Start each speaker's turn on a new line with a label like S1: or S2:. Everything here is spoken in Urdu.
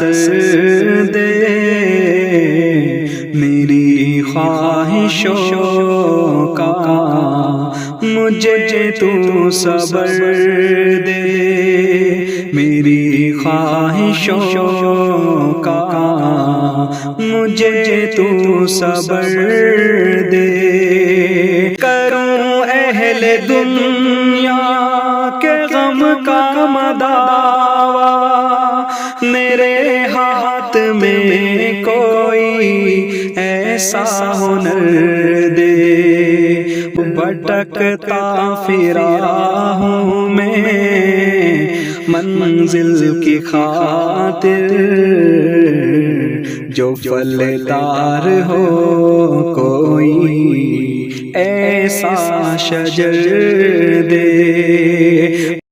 S1: اثر دے، میری خواہشوں کا مجھے تو صبر دے، میری خواہشوں کا مجھے تو صبر دے۔ کروں اہل دنیا کے غم کا مداوا، میرے ہاتھ میں کوئی ایسا ہنر دے، بھٹکتا پھرا ہوں میں منزل کی خاطر، جو پھلدار ہو کوئی ایسا شجر دے۔